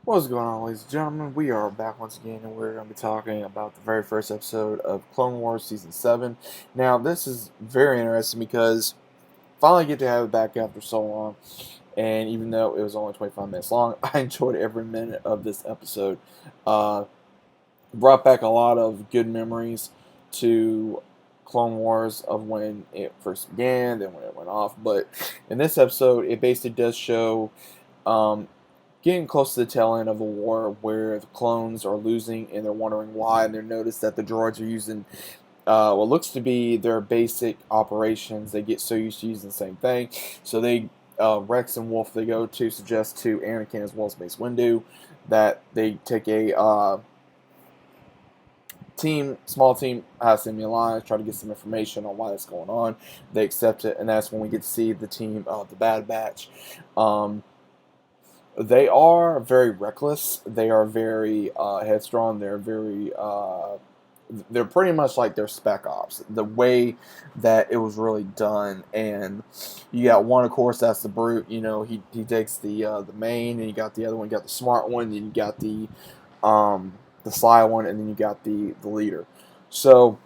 What's going on, ladies and gentlemen? We are back once again, and we're going to be talking about the very first episode of Clone Wars Season 7. Now, this is very interesting because finally get to have it back after so long, and even though it was only 25 minutes long, I enjoyed every minute of this episode. Uh, Brought back a lot of good memories to Clone Wars of when it first began, then when it went off. But in this episode, it basically does show um, getting close to the tail end of a war where the clones are losing and they're wondering why, and they notice that the droids are using what looks to be their basic operations. They get so used to using the same thing, so Rex and Wolf, they go to suggest to Anakin as well as Mace Windu that they take a small team has to be alive, try to get some information on why that's going on. They accept it, and that's when we get to see the team of the Bad Batch. They are very reckless. They are very headstrong. They're pretty much like their spec ops. The way that it was really done, and you got one, of course, that's the brute. You know, he takes the main, and you got the other one. You got the smart one, and you got the sly one, and then you got the leader. So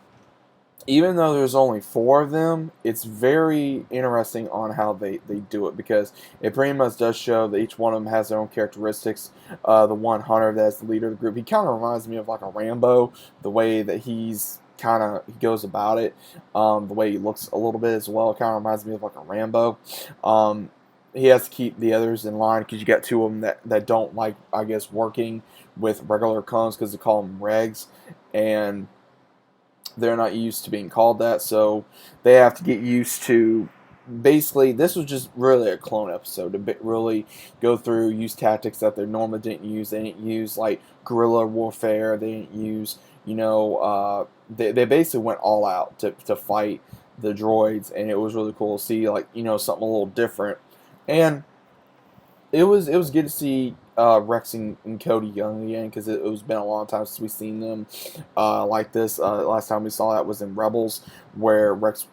even though there's only four of them, it's very interesting on how they do it, because it pretty much does show that each one of them has their own characteristics. The one Hunter that's the leader of the group, he kind of reminds me of like a Rambo, the way that he goes about it, the way he looks a little bit as well. It kind of reminds me of like a Rambo. He has to keep the others in line because you got two of them that don't like, I guess, working with regular clones because they call them regs, and they're not used to being called that, so they have to get used to. Basically, this was just really a clone episode to really go through, use tactics that they normally didn't use. They didn't use like guerrilla warfare. They didn't use, they basically went all out to fight the droids, and it was really cool to see, like, something a little different. And it was good to see Rex and Cody Young again, because it was been a long time since we've seen them like this. Last time we saw that was in Rebels, where Rex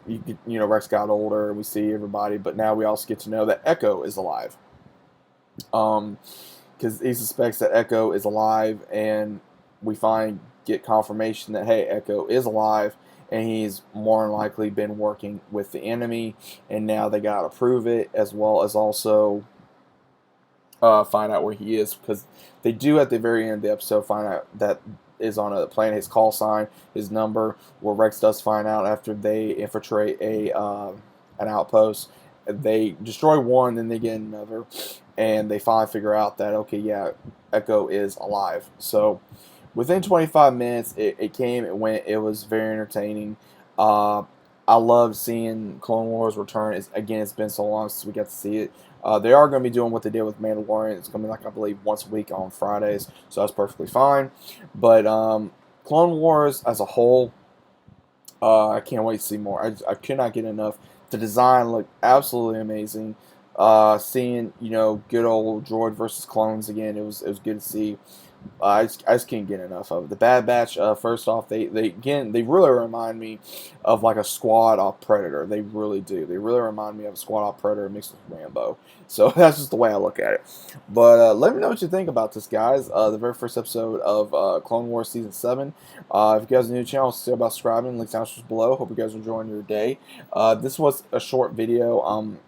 got older and we see everybody, but now we also get to know that Echo is alive. Because he suspects that Echo is alive, and we get confirmation that, hey, Echo is alive, and he's more than likely been working with the enemy, and now they got to prove it, as well as also find out where he is, because they do at the very end of the episode find out that is on a planet, his call sign, his number. Where Rex does find out after they infiltrate an outpost. They destroy one, then they get another, and they finally figure out that, okay, yeah, Echo is alive. So within 25 minutes, it came, it went, it was very entertaining. I love seeing Clone Wars return. It's been so long since we got to see it. They are going to be doing what they did with Mandalorian. It's going to be, like, I believe, once a week on Fridays, so that's perfectly fine. But Clone Wars as a whole, I can't wait to see more. I could not get enough. The design looked absolutely amazing. Seeing, good old droid versus clones again, it was good to see. I just can't get enough of it. The Bad Batch, first off, they really remind me of like a squad off Predator. They really do. They really remind me of a squad off Predator mixed with Rambo. So that's just the way I look at it. But let me know what you think about this, guys. The very first episode of Clone Wars Season 7. If you guys are new to the channel, consider about subscribing. Links down below. Hope you guys are enjoying your day. This was a short video.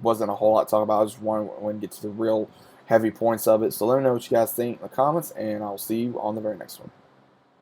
Wasn't a whole lot to talk about. I just wanted to get to the real heavy points of it. So let me know what you guys think in the comments, and I'll see you on the very next one.